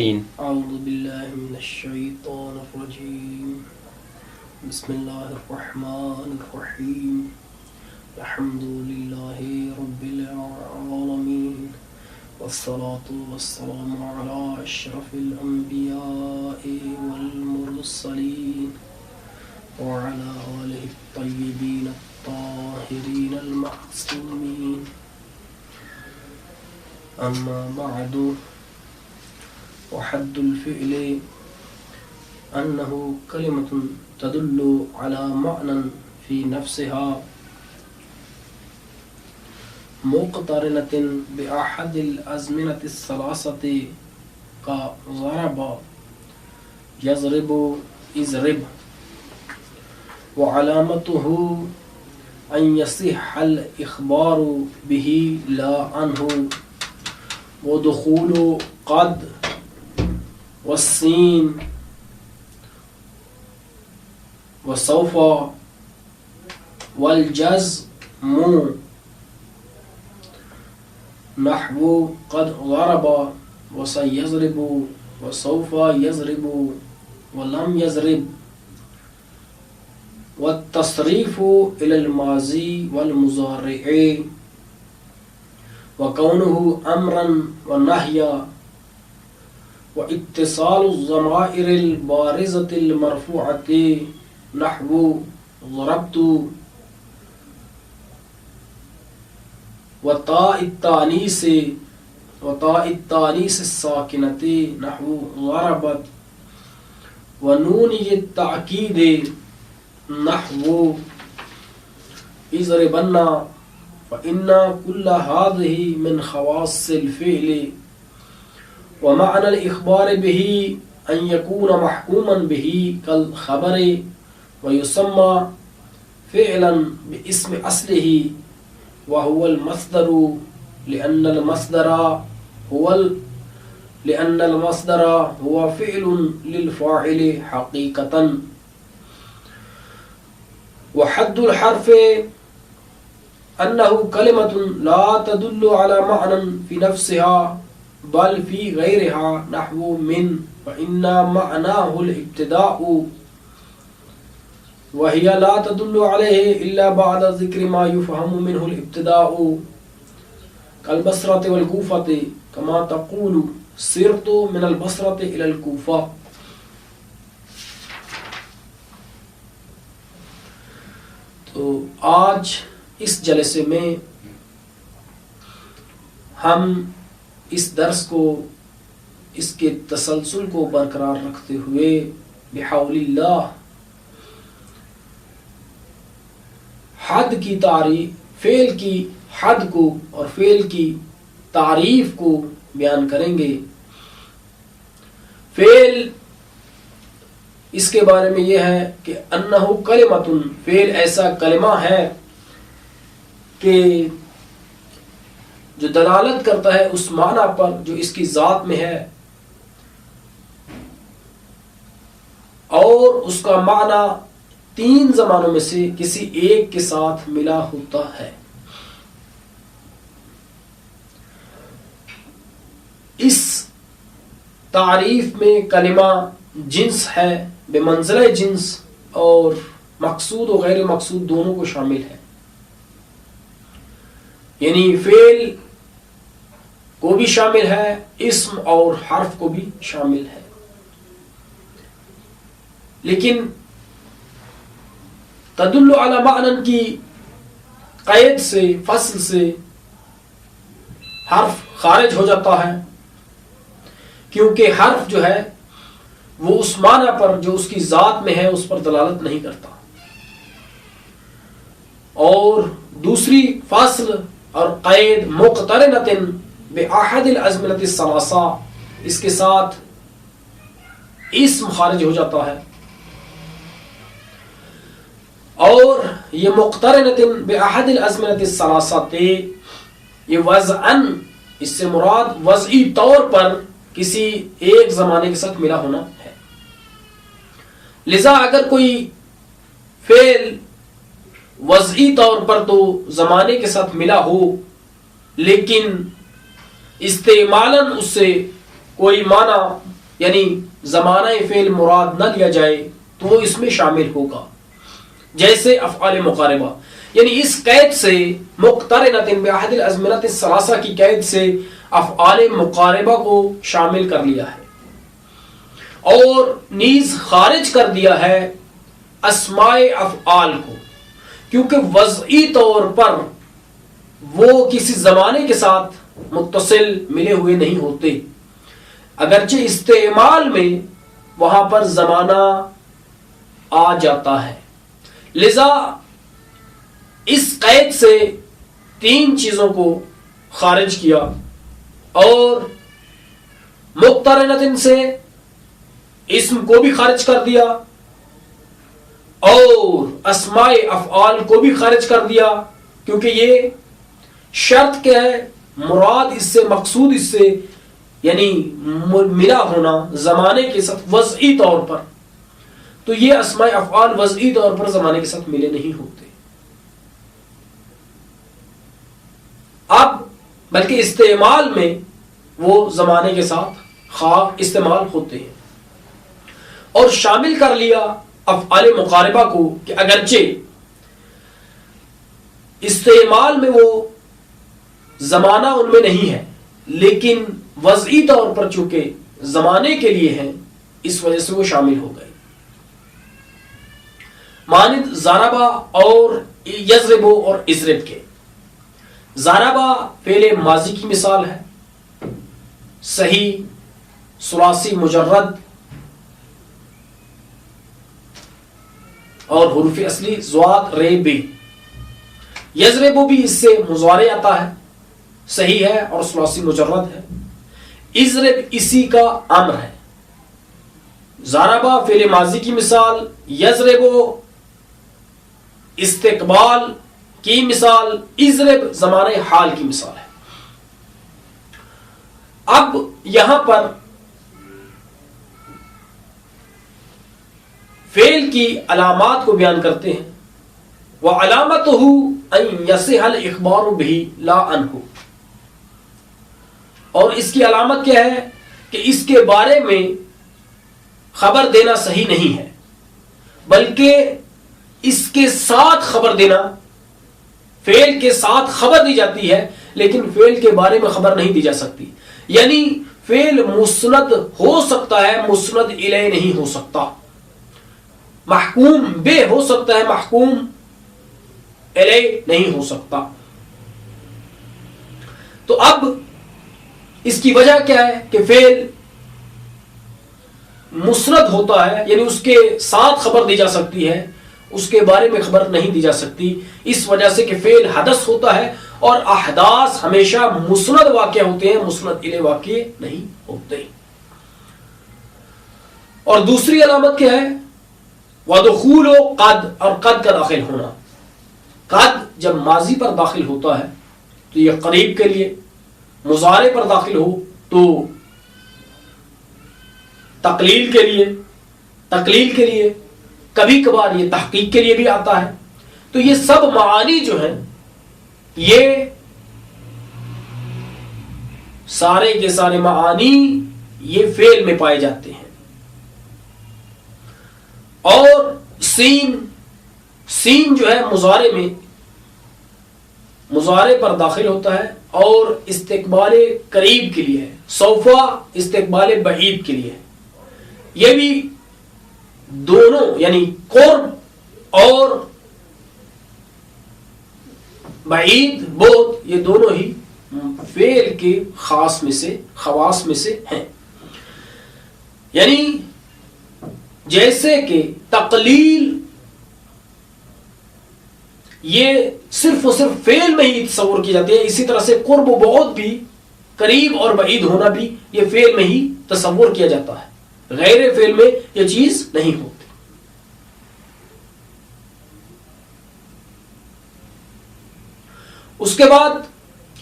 3 اعوذ باللہ من الشیطان الرجیم بسم اللہ الرحمن الرحیم الحمد للہ رب العالمین والصلاة والسلام علی اشرف الانبیاء والمرسلین وعلى آلہ الطیبین الطاہرین المعصومین اما بعد وحد الفعل أنه كلمة تدل على معنى في نفسها مقترنة بأحد الأزمنة الثلاثة كضرب يضرب اضرب وعلامته أن يصح الإخبار به لا عنه ودخول قد والسين وسوف والجزم نحو قد ضرب وسيضرب وسوف يضرب ولم يضرب والتصريف إلى الماضي والمضارع وكونه أمرا ونهيا واتصال الضمائر البارزة المرفوعة نحو ضربت وتاء التانيث الساكنة نحو ضربت ونون التأكيد نحو اضربن فإن كل هذه من خواص الفعل ومعنى الإخبار به أن يكون محكوما به كالخبر ويسمى فعلا باسم أصله وهو المصدر لأن المصدر هو فعل للفاعل حقيقة. وحد الحرف أنه كلمة لا تدل على معنى في نفسها بل في غيرها نحو من فإن معناه الابتداء وهي لا تدل عليه إلا بعد ذكر ما يفهم منه الابتداء كالبصرة والكوفة كما تقول سرت من البصرة إلى الكوفة. تو آج اس جلسے میں ہم اس درس کو اس کے تسلسل کو برقرار رکھتے ہوئے بحول اللہ حد کی تعریف فعل کی حد کو اور فعل کی تعریف کو بیان کریں گے. فعل اس کے بارے میں یہ ہے کہ انہ کلمۃ فعل ایسا کلمہ ہے کہ جو دلالت کرتا ہے اس معنی پر جو اس کی ذات میں ہے اور اس کا معنی 3 زمانوں میں سے کسی ایک کے ساتھ ملا ہوتا ہے. اس تعریف میں کلمہ جنس ہے بمنزلہ جنس اور مقصود و غیر مقصود دونوں کو شامل ہے. یعنی فعل کو بھی شامل ہے اسم اور حرف کو بھی شامل ہے. لیکن تدل علی معنی کی قید سے فصل سے حرف خارج ہو جاتا ہے کیونکہ حرف جو ہے وہ اس معنی پر جو اس کی ذات میں ہے اس پر دلالت نہیں کرتا. اور دوسری فصل اور قید مقترنۃ بأحد الأزمنة الثلاثة اس کے ساتھ اسم خارج ہو جاتا ہے. اور یہ مقترنۃ بأحد الأزمنة الثلاثة یہ وضعاً اس سے مراد وضعی طور پر کسی ایک زمانے کے ساتھ ملا ہونا ہے. لذا اگر کوئی فعل وضعی طور پر تو زمانے کے ساتھ ملا ہو لیکن استعمالاً اس سے کوئی معنی یعنی زمانہ فعل مراد نہ لیا جائے تو وہ اس میں شامل ہوگا، جیسے افعال مقاربہ، یعنی اس قید سے مقترنۃ بأحد الازمنۃ الثلاثہ کی قید سے افعال مقاربہ کو شامل کر لیا ہے، اور نیز خارج کر دیا ہے اسماء افعال کو، کیونکہ وضعی طور پر وہ کسی زمانے کے ساتھ متصل ملے ہوئے نہیں ہوتے، اگرچہ استعمال میں وہاں پر زمانہ آ جاتا ہے۔ لذا اس قید سے 3 چیزوں کو خارج کیا، اور مقترنۃ سے اسم کو بھی خارج کر دیا، اور اسماء افعال کو بھی خارج کر دیا، کیونکہ یہ شرط کیا ہے، مراد اس سے، مقصود اس سے یعنی ملا ہونا زمانے کے ساتھ وضعی طور پر، تو یہ اسماء افعال وضعی طور پر زمانے کے ساتھ ملے نہیں ہوتے، اب بلکہ استعمال میں وہ زمانے کے ساتھ خواہ استعمال ہوتے ہیں۔ اور شامل کر لیا افعال مقاربہ کو کہ اگرچہ استعمال میں وہ زمانہ ان میں نہیں ہے، لیکن وضعی طور پر چونکہ زمانے کے لیے ہیں، اس وجہ سے وہ شامل ہو گئے، مانند ضربہ اور یضرب اور اضرب کے۔ ضربہ فعل ماضی کی مثال ہے، صحیح ثلاثی مجرد اور حروف اصلی ضاد ر ب۔ یضرب بھی اس سے مضارع آتا ہے، صحیح ہے اور ثلاثی مجرد ہے۔ اضرب اسی کا امر ہے۔ ضربہ فعل ماضی کی مثال، یضرب استقبال کی مثال، اضرب زمانہ حال کی مثال ہے۔ اب یہاں پر فعل کی علامات کو بیان کرتے ہیں، وَعَلَامَتُهُ أَن يَصِحَ الْإِخْبَارُ بِهِ لَا عَنْهُ، اور اس کی علامت کیا ہے کہ اس کے بارے میں خبر دینا صحیح نہیں ہے، بلکہ اس کے ساتھ خبر دینا، فعل کے ساتھ خبر دی جاتی ہے لیکن فعل کے بارے میں خبر نہیں دی جا سکتی، یعنی فعل مسند ہو سکتا ہے، مسند الیہ نہیں ہو سکتا، محکوم بے ہو سکتا ہے، محکوم الیہ نہیں ہو سکتا۔ تو اب اس کی وجہ کیا ہے کہ فعل مسند ہوتا ہے، یعنی اس کے ساتھ خبر دی جا سکتی ہے، اس کے بارے میں خبر نہیں دی جا سکتی، اس وجہ سے کہ فعل حدث ہوتا ہے، اور احداث ہمیشہ مسند واقع ہوتے ہیں، مسند الیہ واقع نہیں ہوتے۔ اور دوسری علامت کیا ہے؟ وَدُخُولُ قَدْ، اور قد کا داخل ہونا۔ قد جب ماضی پر داخل ہوتا ہے تو یہ قریب کے لیے، مضارع پر داخل ہو تو تقلیل کے لیے، کبھی کبھار یہ تحقیق کے لیے بھی آتا ہے۔ تو یہ سب معانی جو ہیں یہ سارے کے سارے معانی یہ فعل میں پائے جاتے ہیں۔ اور سین جو ہے مضارع پر داخل ہوتا ہے اور استقبال قریب کے لیے ہے، سوفا استقبال بعید کے لیے ہے۔ یہ بھی دونوں یعنی قرب اور بعید بہت، یہ دونوں ہی فعل کے خواص میں سے ہیں۔ یعنی جیسے کہ تقلیل یہ صرف و صرف فعل میں ہی تصور کی جاتی ہے، اسی طرح سے قرب و بعد بھی، قریب اور بعید ہونا بھی یہ فعل میں ہی تصور کیا جاتا ہے، غیر فعل میں یہ چیز نہیں ہوتی۔ اس کے بعد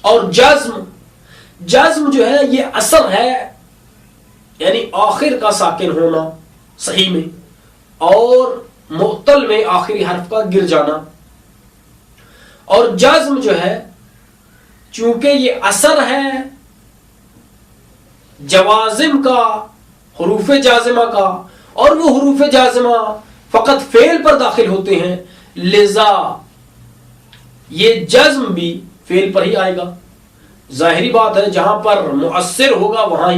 اور جزم جو ہے یہ اثر ہے، یعنی آخر کا ساکن ہونا صحیح میں، اور معطل میں آخری حرف کا گر جانا۔ اور جزم جو ہے چونکہ یہ اثر ہے جوازم کا حروف جازمہ کا، اور وہ حروف جازمہ فقط فعل پر داخل ہوتے ہیں، لذا یہ جزم بھی فعل پر ہی آئے گا۔ ظاہری بات ہے جہاں پر مؤثر ہوگا وہاں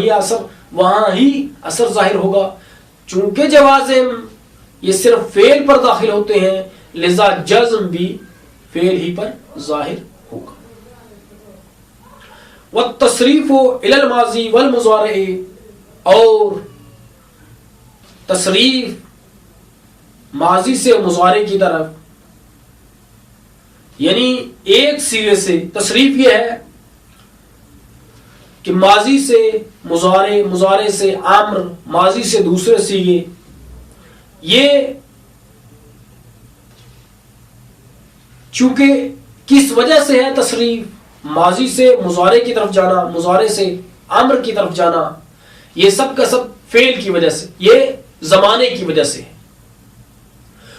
ہی اثر ظاہر ہوگا۔ چونکہ جوازم یہ صرف فعل پر داخل ہوتے ہیں، لذا جزم بھی فعل ہی پر ظاہر ہوگا۔ والتصریف الی الماضی والمضارع، اور تصریف ماضی سے مضارع کی طرف، یعنی ایک سیغے سے تصریف یہ ہے کہ ماضی سے مضارع، مضارع سے امر، ماضی سے دوسرے سیغے، یہ چونکہ کس وجہ سے ہے تصریف، ماضی سے مضارع کی طرف جانا، مضارع سے امر کی طرف جانا، یہ سب کا سب فعل کی وجہ سے، یہ زمانے کی وجہ سے ہے۔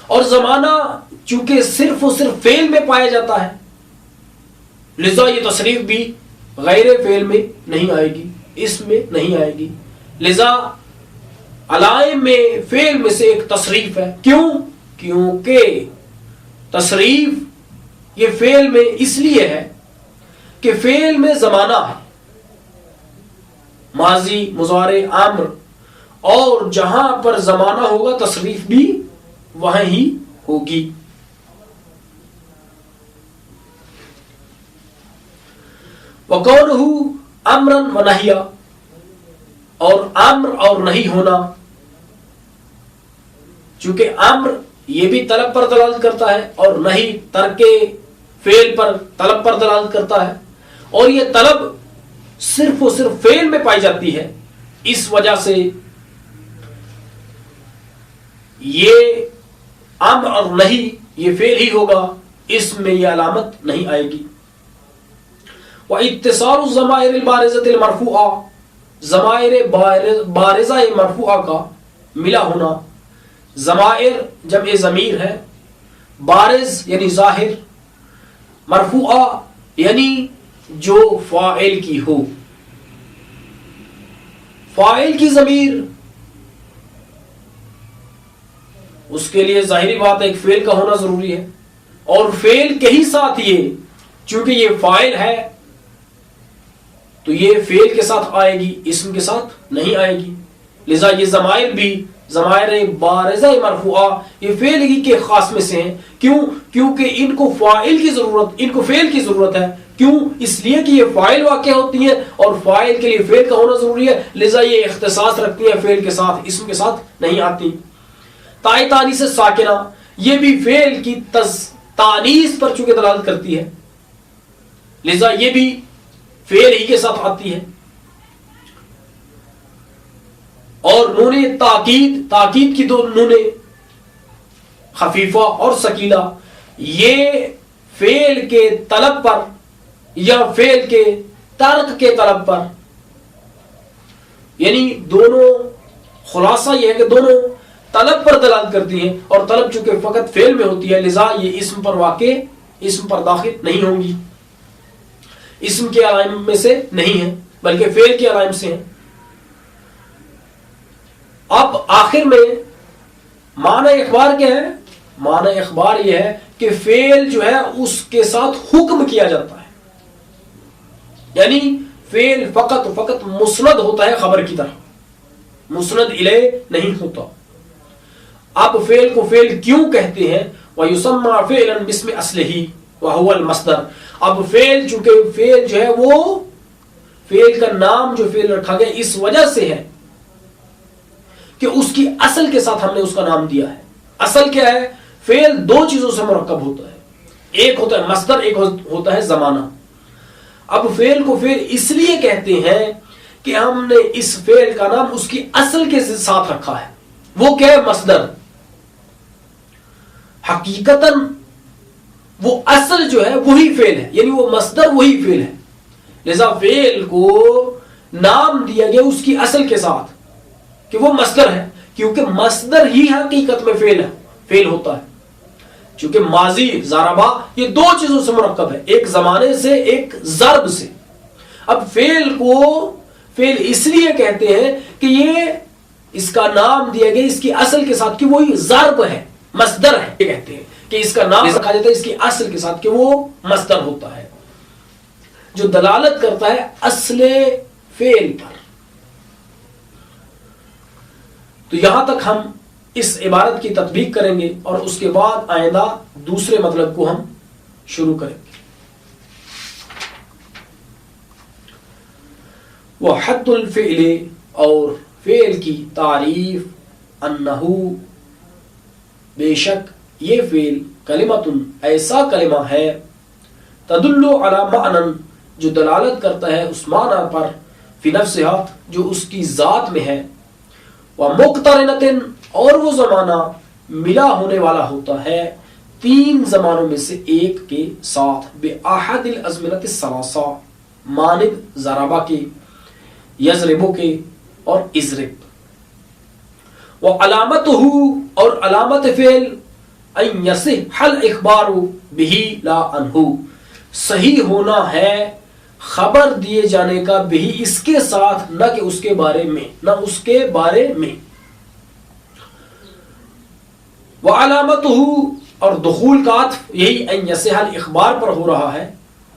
اور زمانہ چونکہ صرف و صرف فعل میں پایا جاتا ہے، لذا یہ تصریف بھی غیر فعل میں نہیں آئے گی، اس میں نہیں آئے گی۔ لذا علائم میں فعل میں سے ایک تصریف ہے۔ کیوں؟ کیونکہ تصریف یہ فعل میں اس لیے ہے کہ فعل میں زمانہ ہے، ماضی، مضارع، امر، اور جہاں پر زمانہ ہوگا تصریف بھی وہاں ہی ہوگی۔ وَقَوْلُهُ أَمْرًا وَنَهْيًا، اور امر اور نہیں ہونا، چونکہ امر یہ بھی طلب پر دلالت کرتا ہے، اور نہیں ترک فعل پر، طلب پر دلالت کرتا ہے، اور یہ طلب صرف و صرف فعل میں پائی جاتی ہے، اس وجہ سے یہ امر اور نہیں یہ فعل ہی ہوگا، اس میں یہ علامت نہیں آئے گی۔ وَاِتِّصَالُ الضَّمَائِرِ الْبَارِزَةِ الْمَرْفُوعَةِ، ضمائر بارزہ مرفوعہ کا ملا ہونا۔ ضمائر جمع ضمیر ہے، بارز یعنی ظاہر، مرفوعہ یعنی جو فاعل کی ہو۔ فاعل کی ضمیر اس کے لیے ظاہری بات ہے ایک فعل کا ہونا ضروری ہے، اور فعل کے ہی ساتھ یہ، چونکہ یہ فاعل ہے تو یہ فعل کے ساتھ آئے گی، اسم کے ساتھ نہیں آئے گی۔ لذا یہ ضمائر بھی، ضمائر بارزہ مرفوعہ، یہ فعل ہی کے خاص میں سے ہیں۔ کیوں؟ کیونکہ ان کو فاعل کی ضرورت، ان کو فعل کی ضرورت ہے۔ کیوں؟ اس لیے کہ یہ فاعل واقع ہوتی ہیں، اور فاعل کے لیے فعل کا ہونا ضروری ہے، لذا یہ اختصاص رکھتی ہیں فعل کے ساتھ، اسم کے ساتھ نہیں آتی۔ تائے تانیث ساکنہ، یہ بھی فعل کی تانیث پر چونکہ دلالت کرتی ہے، لذا یہ بھی فعل ہی کے ساتھ آتی ہے۔ اور نون تاکید، تاکید کی دو نونیں خفیفہ اور ثقیلہ، یہ فعل کے طلب پر یا فعل کے ترک کے طلب پر، یعنی دونوں، خلاصہ یہ ہے کہ دونوں طلب پر دلالت کرتی ہیں، اور طلب چونکہ فقط فعل میں ہوتی ہے، لذا یہ اسم پر واقع، اسم پر داخل نہیں ہوں گی، اسم کے علائم میں سے نہیں ہے بلکہ فعل کے علائم سے ہیں۔ اب آخر میں معنی اخبار کیا ہے؟ معنی اخبار یہ ہے کہ فعل جو ہے اس کے ساتھ حکم کیا جاتا ہے، یعنی فعل فقط مسند ہوتا ہے خبر کی طرح، مسند الیہ نہیں ہوتا۔ اب فعل کو فعل کیوں کہتے ہیں؟ وَيُسَمَّى فِعْلًا بِاسْمِ أَصْلِهِ وَهُوَ الْمَصْدَرُ، اب فعل چونکہ فعل جو ہے وہ فعل کا نام جو فعل رکھا گیا اس وجہ سے ہے کہ اس کی اصل کے ساتھ ہم نے اس کا نام دیا ہے۔ اصل کیا ہے؟ فعل دو چیزوں سے مرکب ہوتا ہے، ایک ہوتا ہے مصدر، ایک ہوتا ہے زمانہ۔ اب فعل کو فعل اس لیے کہتے ہیں کہ ہم نے اس فعل کا نام اس کی اصل کے ساتھ رکھا ہے، وہ کیا ہے؟ مصدر۔ حقیقتاً وہ اصل جو ہے وہی فعل ہے، یعنی وہ مصدر وہی فعل ہے، لذا فعل کو نام دیا گیا اس کی اصل کے ساتھ کہ وہ مصدر ہے، کیونکہ مصدر ہی حقیقت میں فعل ہوتا ہے۔ چونکہ ماضی، ضربہ، یہ دو چیزوں سے مرکب ہے، ایک زمانے سے، ایک ضرب سے۔ اب فعل کو فعل اس لیے کہتے ہیں کہ یہ اس کا نام دیا گیا اس کی اصل کے ساتھ کہ وہی ضرب ہے، مصدر ہے، کہتے ہیں کہ اس کا نام رکھا جاتا ہے اس کی اصل کے ساتھ کہ وہ مصدر ہوتا ہے جو دلالت کرتا ہے اصل فعل پر۔ تو یہاں تک ہم اس عبارت کی تطبیق کریں گے اور اس کے بعد آئندہ دوسرے مطلب کو ہم شروع کریں گے۔ وحد الفعل، اور فعل کی تعریف، انہو بے شک یہ فعل، کلمۃ ایسا کلمہ ہے، تدل علی معنی جو دلالت کرتا ہے اس معنی پر، فی نفسہا جو اس کی ذات میں ہے، ومقترنۃ اور وہ زمانہ ملا ہونے والا ہوتا ہے تین زمانوں میں سے ایک کے ساتھ، بأحد الازمنۃ الثلاثہ مانند ضربہ کے، یضربو کے اور اضرب۔ وعلامتہ اور علامت فعل، ان یصح الاخبار بہ لا عنہ صحیح ہونا ہے خبر دیے جانے کا بہی اس کے ساتھ، نہ کہ اس کے بارے میں، نہ اس کے بارے میں۔ وعلامتہ اور دخول کا عطف یہی ان یصح الاخبار پر ہو رہا ہے،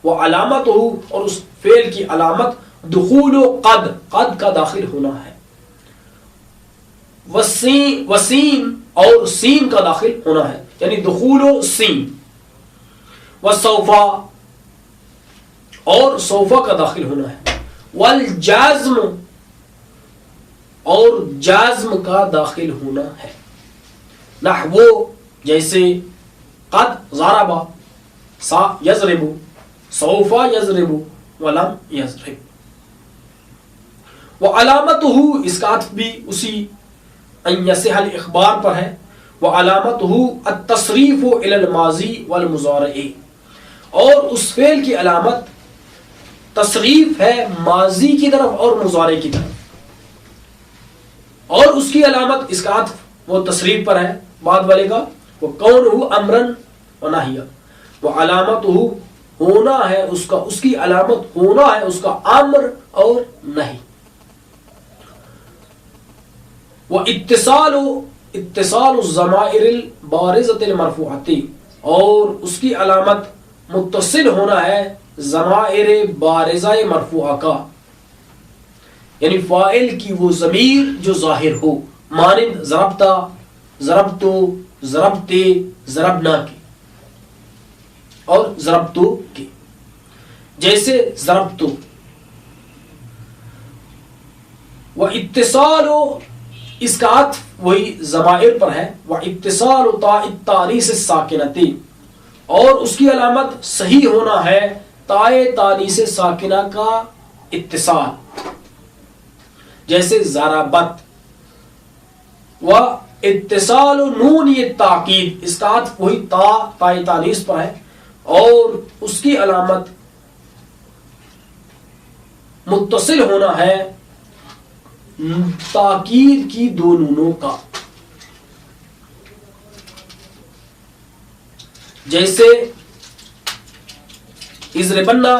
وعلامتہ اور اس فعل کی علامت دخول قد، قد کا داخل ہونا ہے، وسین اور سین کا داخل ہونا ہے، یعنی دخول سین، وسوفا اور سوفا کا داخل ہونا ہے، والجازم اور جازم کا داخل ہونا ہے، نحو جیسے قد ضرب، سا یضرب، سوفا یضرب، ولم یضرب۔ وعلامتہ اس کا عطف بھی اسی ان یصح الاخبار پر ہے، وعلامتہ التصریف الی الماضی والمضارع اور اس فعل کی علامت تصریف ہے ماضی کی طرف اور مضارع کی طرف، اور اس کی علامت اس کا عطف وہ تصریف پر ہے بعد والے کا، وہ کونہ امرن ونہیا، وہ علامتہ ہونا ہے اس کا، اس کی علامت ہونا ہے اس کا امر اور نہیں۔ وہ اتصال الضمائر البارزۃ المرفوعۃ اور اس کی علامت متصل ہونا ہے ضمائر بارزہ مرفوعہ کا، یعنی فاعل کی وہ ضمیر جو ظاہر ہو، مانند ضربتا، ضربتو، ضربتے، ضربنا کے اور ضربتو کے، جیسے ضربتو۔ وہ اتصال اس کا عطف وہی ضمائر پر ہے، وہ اتصال تاء التانیث الساکنۃ اور اس کی علامت صحیح ہونا ہے تاء تانیث ساکنہ کا اتصال، جیسے ضربت۔ و اتصال نون یہ تاکید، اس کا عطف وہی تاء تانیث پر ہے اور اس کی علامت متصل ہونا ہے تاکید کی دو نونوں کا، جیسے اضربنا،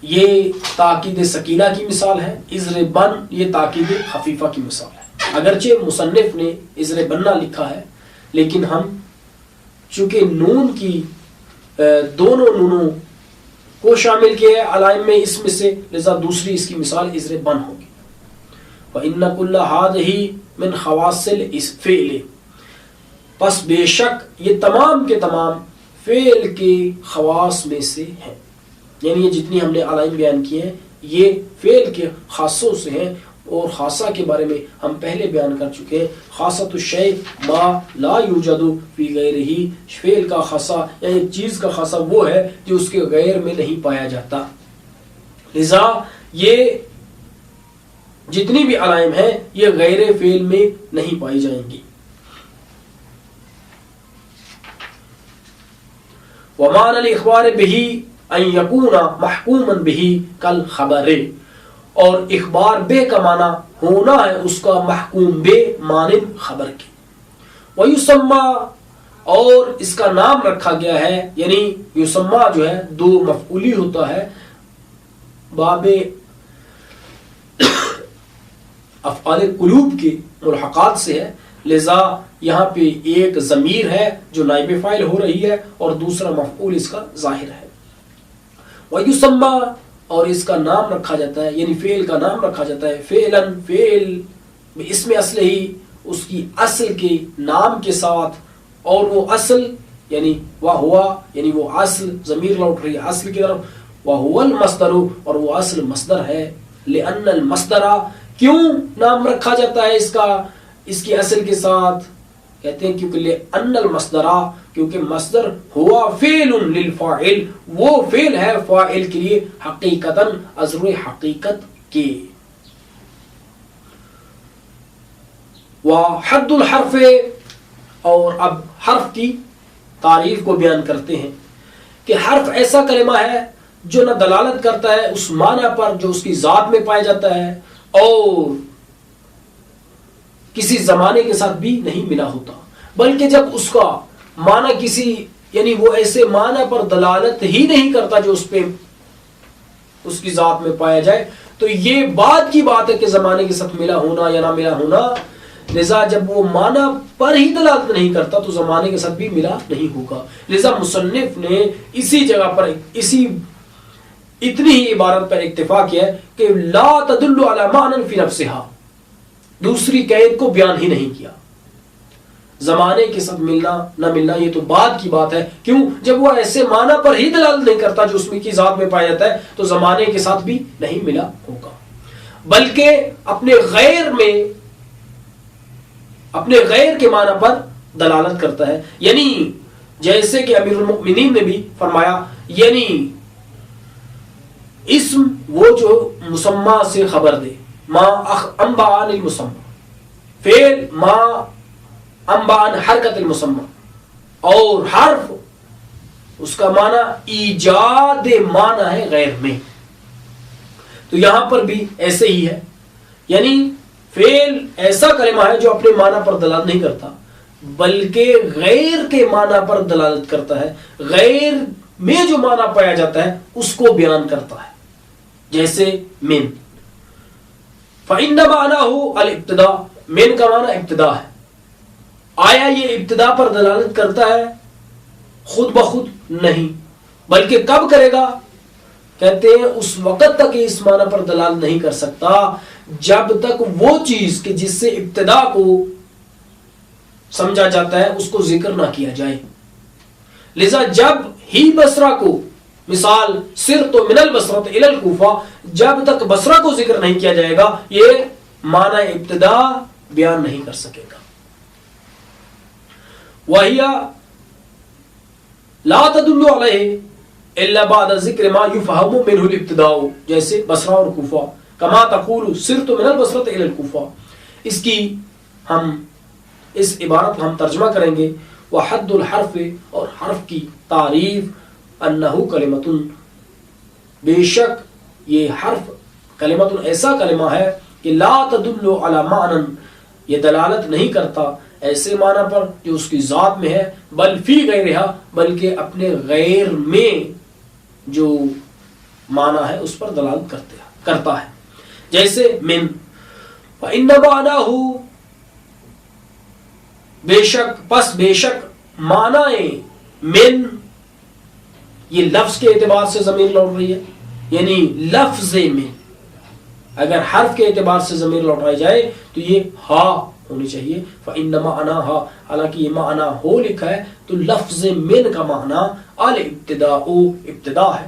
یہ تاکید ثقیلہ کی مثال ہے، اضربن یہ تاکید خفیفہ کی مثال ہے۔ اگرچہ مصنف نے اضربنا لکھا ہے لیکن ہم چونکہ نون کی دونوں نونوں کو شامل کیا ہے علائم میں اس میں سے، لذا دوسری اس کی مثال اضربن ہوگی۔ وَإِنَّ كُلَّ هَذِهِ مِنْ خَوَاصِ الْفِعْلِ پس بے شک یہ تمام کے تمام فعل کے خواص میں سے ہیں، یعنی یہ جتنی ہم نے علائم بیان کیے ہیں یہ فعل کے خاصوں سے ہیں، اور خاصہ کے بارے میں ہم پہلے بیان کر چکے ہیں۔ خاصۃ الشیء ما لا یوجد فی غیرہ، فعل کا خاصہ یعنی ایک چیز کا خاصہ وہ ہے جو اس کے غیر میں نہیں پایا جاتا، لذا یہ جتنی بھی علائم ہیں یہ غیر فعل میں نہیں پائی جائیں گی۔ ومعنى الاخبار به ان يكون محكوما به كالخبر، اور اخبار بے کا معنی ہونا ہے اس کا محکوم بے مانند خبر کے۔ ویسمى اور اس کا نام رکھا گیا ہے، یعنی یسمى جو ہے دو مفعولی ہوتا ہے، باب افعال قلوب کے ملحقات سے ہے، لذا یہاں پہ ایک ضمیر ہے جو نائب فاعل ہو رہی ہے اور دوسرا مفعول اس کا ظاہر ہے۔ وَيُسَمَّى، اور اس کا نام رکھا جاتا ہے، یعنی فعل کا نام رکھا جاتا ہے، فعلاً، فعل اس میں اصل ہی اس کی اصل کے نام کے ساتھ، اور وہ اصل یعنی وَهُوَ، یعنی وہ اصل، ضمیر لوٹ رہی ہے اصل کی طرف، وَهُوَ الْمَصْدَرُ، اور وہ اصل مصدر ہے، لِأَنَّ الْمَصْدَرَ، کیوں نام رکھا جاتا ہے اس کا اس کی اصل کے ساتھ؟ کہتے ہیں کیونکہ لِأَنَّ الْمَصْدَرَ، کیونکہ مصدر ہوا فعل للفاعل، وہ فعل ہے فاعل کے لیے حقیقتاً از روئے حقیقت کے۔ وحد الحرف، اور اب حرف کی تعریف کو بیان کرتے ہیں کہ حرف ایسا کلمہ ہے جو نہ دلالت کرتا ہے اس معنی پر جو اس کی ذات میں پایا جاتا ہے، اور کسی زمانے کے ساتھ بھی نہیں ملا ہوتا، بلکہ جب اس کا معنی کسی یعنی وہ ایسے معنی پر دلالت ہی نہیں کرتا جو اس پہ اس کی ذات میں پایا جائے، تو یہ بات کی بات ہے کہ زمانے کے ساتھ ملا ہونا یا نہ ملا ہونا، لذا جب وہ معنی پر ہی دلالت نہیں کرتا تو زمانے کے ساتھ بھی ملا نہیں ہوگا۔ لذا مصنف نے اسی جگہ پر اتنی ہی عبارت پر اکتفا کیا ہے کہ لا تدل علی معنی فی نفسها، دوسری قید کو بیان ہی نہیں کیا۔ زمانے کے ساتھ ملنا نہ ملنا یہ تو بعد کی بات ہے، کیوں؟ جب وہ ایسے معنی پر ہی دلالت نہیں کرتا جو اس میں کی ذات میں پایا جاتا ہے تو زمانے کے ساتھ بھی نہیں ملا ہوگا، بلکہ اپنے غیر کے معنی پر دلالت کرتا ہے، یعنی جیسے کہ امیر المؤمنین نے بھی فرمایا، یعنی اسم وہ جو مسمى سے خبر دے، ما انبأ عن المسمى، فعل ما انبأ عن حرکت المسمى، اور حرف اس کا معنی ایجاد معنی ہے غیر میں، تو یہاں پر بھی ایسے ہی ہے، یعنی فعل ایسا کلمہ ہے جو اپنے معنی پر دلالت نہیں کرتا بلکہ غیر کے معنی پر دلالت کرتا ہے، غیر میں جو معنی پایا جاتا ہے اس کو بیان کرتا ہے، جیسے من، فإن معناه الابتداء، من کا معنی ابتدا ہے، آیا یہ ابتدا پر دلالت کرتا ہے؟ خود بخود نہیں، بلکہ کب کرے گا؟ کہتے ہیں اس وقت تک اس معنی پر دلالت نہیں کر سکتا جب تک وہ چیز کہ جس سے ابتدا کو سمجھا جاتا ہے اس کو ذکر نہ کیا جائے۔ لذا جب ہی بصرہ کو، مثال سر تو من البصرۃ الی الکوفہ، جب تک بصرہ کو ذکر نہیں کیا جائے گا یہ معنی ابتدا بیان نہیں کر سکے گا۔ وَهِيَ لا تدل علیہ الا بعد ذکر ما یفہم منہ الابتداء، جیسے بصرہ اور کوفہ، کما تقول سرت من البصرۃ الی الکوفہ، اس عبارت کو ہم ترجمہ کریں گے، وحد الحرف، اور حرف کی تعریف، انہ کلمۃ، بے شک یہ حرف کلمۃ ایسا کلمہ ہے کہ لا تدل علی معنی، یہ دلالت نہیں کرتا ایسے معنی پر جو اس کی ذات میں ہے، بل فی غیرہا، بلکہ اپنے غیر میں جو معنی ہے اس پر دلالت کرتا ہے، جیسے من، فإن معناه، بے شک معنی من، یہ لفظ کے اعتبار سے ضمیر لوٹ رہی ہے، یعنی لفظ میں اگر حرف کے اعتبار سے ضمیر لوٹائی جائے تو یہ ہا ہونی چاہیے، فإن معناها، حالانکہ یہ معنی ہو لکھا ہے تو لفظ من کا معنی الابتداء، ابتدا ہے،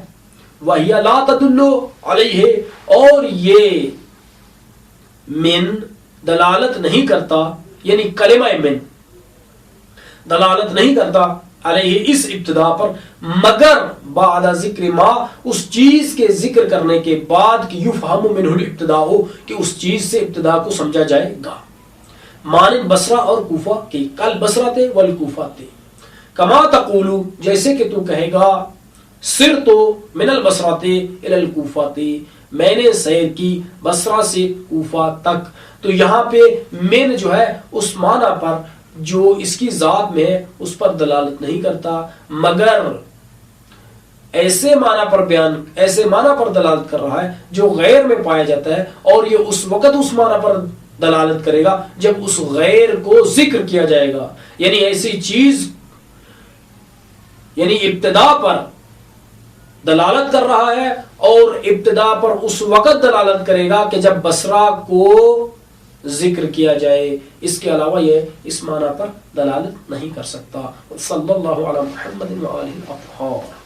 وَهِيَ لَا تَدُلُّ عَلَيْهِ، اور یہ من دلالت نہیں کرتا، یعنی کلمہ من دلالت نہیں کرتا علیہ اس ابتدا پر، مگر بعد ذکر ما، اس چیز کے ذکر کرنے کے بعد کہ یفہم منہ الابتداء، کہ اس چیز سے ابتدا کو سمجھا جائے گا، مانند بصرہ اور کوفہ کے، کل بصرہ تھے والکوفہ تھے، کما تقول، جیسے کہ تو کہے گا سر تو من البصرہ الی الکوفہ، میں نے سیر کی بصرہ سے کوفہ تک، تو یہاں پہ من جو ہے اس معنی پر جو اس کی ذات میں ہے اس پر دلالت نہیں کرتا، مگر ایسے معنی پر دلالت کر رہا ہے جو غیر میں پایا جاتا ہے، اور یہ اس وقت اس معنی پر دلالت کرے گا جب اس غیر کو ذکر کیا جائے گا. یعنی ایسی چیز یعنی ابتدا پر دلالت کر رہا ہے اور ابتدا پر اس وقت دلالت کرے گا کہ جب بصرہ کو ذکر کیا جائے. اس کے علاوہ یہ اس معنی پر دلالت نہیں کر سکتا. صلی اللہ علی محمد و آلہ الاطہار.